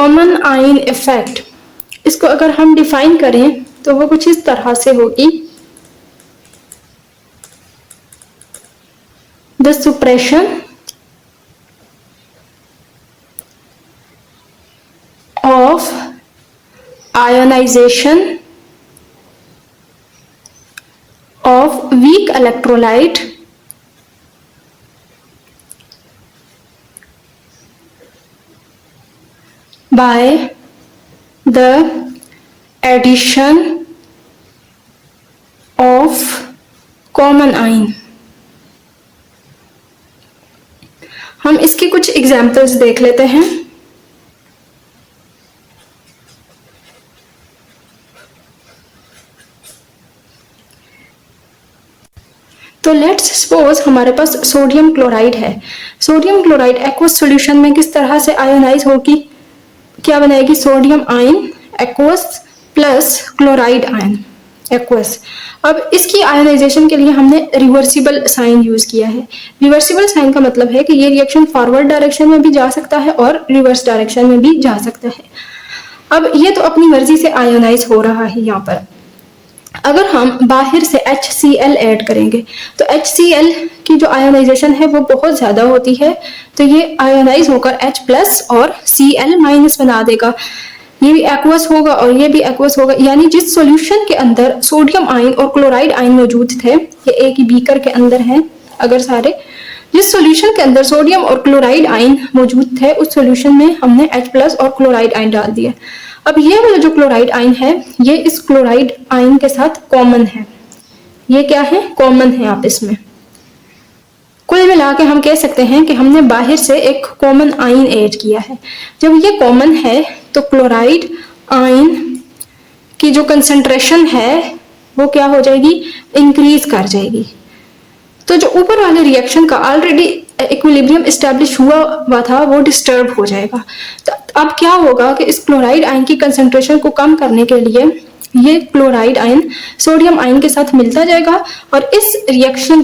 Common ion effect, इसको अगर हम डिफाइन करें तो वो कुछ इस तरह से होगी। The suppression of ionization of weak electrolyte by the addition of common ion। हम इसके कुछ एग्जाम्पल्स देख लेते हैं। तो लेट्स सपोज हमारे पास सोडियम क्लोराइड है। सोडियम क्लोराइड एक्वस सॉल्यूशन में किस तरह से आयोनाइज होगी, क्या बनाएगी, sodium ion aqueous plus chloride ion aqueous. अब इसकी आयोनाइजेशन के लिए हमने रिवर्सिबल साइन यूज किया है। रिवर्सिबल साइन का मतलब है कि ये रिएक्शन फॉरवर्ड डायरेक्शन में भी जा सकता है और रिवर्स डायरेक्शन में भी जा सकता है। अब ये तो अपनी मर्जी से आयोनाइज हो रहा है। यहाँ पर अगर हम बाहर से HCl ऐड करेंगे तो HCl की जो आयोनाइजेशन है वो बहुत ज्यादा होती है, तो ये आयोनाइज होकर H+ और Cl- बना देगा। ये भी एक्वस होगा और ये भी एक्वस होगा, यानी जिस सॉल्यूशन के अंदर सोडियम आयन और क्लोराइड आयन मौजूद थे, ये एक ही बीकर के अंदर हैं, अगर सारे जिस सॉल्यूशन के अंदर सोडियम और क्लोराइड आयन मौजूद थे उस सॉल्यूशन में हमने H+ और क्लोराइड आयन डाल दिया। अब ये वाला जो क्लोराइड आयन है ये इस क्लोराइड आयन के साथ कॉमन है। ये क्या है, कॉमन है आपस में। कुल मिला के हम कह सकते हैं कि हमने बाहर से एक कॉमन आयन ऐड किया है। जब ये कॉमन है तो क्लोराइड आयन की जो कंसंट्रेशन है वो क्या हो जाएगी, इंक्रीज कर जाएगी। तो जो ऊपर वाले रिएक्शन का ऑलरेडी इक्विलिब्रियम एस्टेब्लिश हुआ था वो डिस्टर्ब हो जाएगा। तो अब क्या होगा कि इस क्लोराइड आयन की कंसंट्रेशन को कम करने के लिए ये क्लोराइड आयन सोडियम आयन के साथ मिलता जाएगा और इस रिएक्शन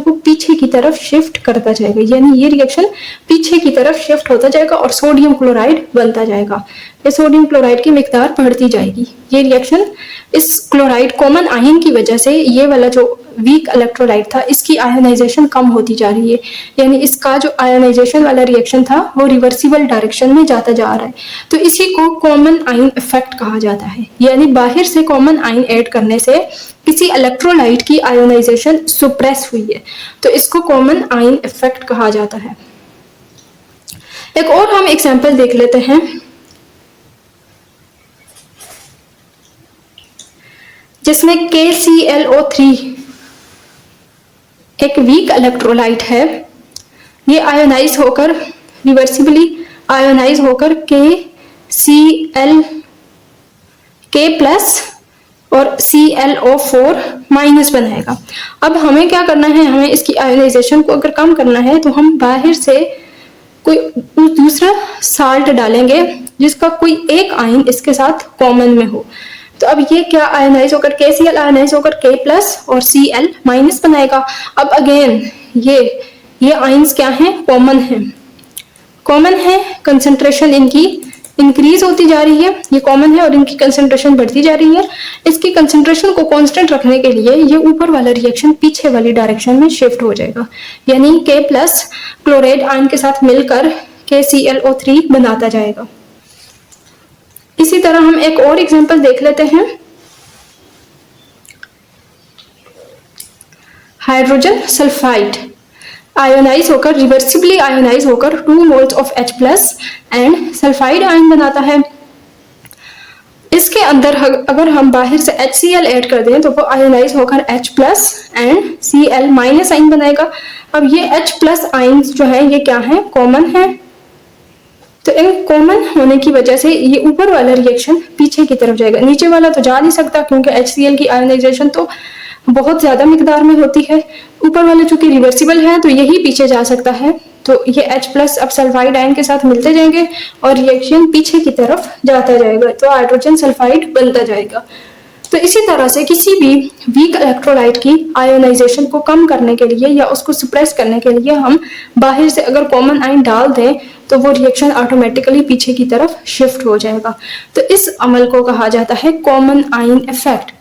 को पीछे की तरफ शिफ्ट करता जाएगा, यानी ये रिएक्शन पीछे की तरफ शिफ्ट होता जाएगा और सोडियम क्लोराइड बनता जाएगा। ये सोडियम क्लोराइड की मिकदार बढ़ती जाएगी। ये रिएक्शन इस क्लोराइड कॉमन आयन की वजह से ये वाला जो वीक इलेक्ट्रोलाइट था इसकी आयोनाइजेशन कम होती जा रही है, यानी इसका जो आयोनाइजेशन वाला रिएक्शन था वो रिवर्सिबल डायरेक्शन में जाता जा रहा है। तो इसी को कॉमन आयन इफेक्ट कहा जाता है, यानी बाहर से कॉमन आयन ऐड करने से किसी इलेक्ट्रोलाइट की आयोनाइजेशन सुप्रेस हुई है, तो इसको कॉमन आयन इफेक्ट कहा जाता है। एक और हम एग्जाम्पल देख लेते हैं। जिसमें KClO3 एक वीक इलेक्ट्रोलाइट है, ये आयोनाइज होकर रिवर्सिबली आयोनाइज होकर K+ और ClO4- बनाएगा। अब हमें क्या करना है, हमें इसकी आयोनाइजेशन को अगर कम करना है तो हम बाहर से कोई दूसरा साल्ट डालेंगे जिसका कोई एक आयन इसके साथ कॉमन में हो। तो अब ये क्या आयोनाइज होकर KCl आयोनाइज होकर K+ और Cl- बनाएगा। अब अगेन ये आयन्स क्या हैं, कॉमन है, कंसंट्रेशन इनकी इंक्रीज होती जा रही है। ये कॉमन है और इनकी कंसंट्रेशन बढ़ती जा रही है। इसकी कंसंट्रेशन को कांस्टेंट रखने के लिए ये ऊपर वाला रिएक्शन पीछे वाली डायरेक्शन में शिफ्ट हो जाएगा, यानी K+ क्लोराइड आयन के साथ मिलकर KClO3 बनाता जाएगा। इसी तरह हम एक और एग्जांपल देख लेते हैं। हाइड्रोजन सल्फाइड आयोनाइज होकर रिवर्सिबली आयोनाइज होकर 2 moles of H+ and sulphide ion बनाता है। इसके अंदर अगर हम बाहर से HCl ऐड कर दें तो वो आयोनाइज होकर H+ एंड Cl- आयन बनाएगा। अब ये H+ आयन्स जो है ये क्या है, कॉमन है। तो इन कॉमन होने की वजह से ये ऊपर वाला रिएक्शन पीछे की तरफ जाएगा, नीचे वाला तो जा नहीं सकता क्योंकि HCl की आयोनाइजेशन तो बहुत ज्यादा मिकदार में होती है। ऊपर वाला चूंकि रिवर्सिबल है तो यही पीछे जा सकता है। तो ये H+ अब सल्फाइड आयन के साथ मिलते जाएंगे और रिएक्शन पीछे की तरफ जाता जाएगा, तो हाइड्रोजन सल्फाइड बनता जाएगा। तो इसी तरह से किसी भी वीक इलेक्ट्रोलाइट की आयोनाइजेशन को कम करने के लिए या उसको सप्रेस करने के लिए हम बाहर से अगर कॉमन आयन डाल दें तो वो रिएक्शन ऑटोमेटिकली पीछे की तरफ शिफ्ट हो जाएगा। तो इस अमल को कहा जाता है कॉमन आयन इफेक्ट।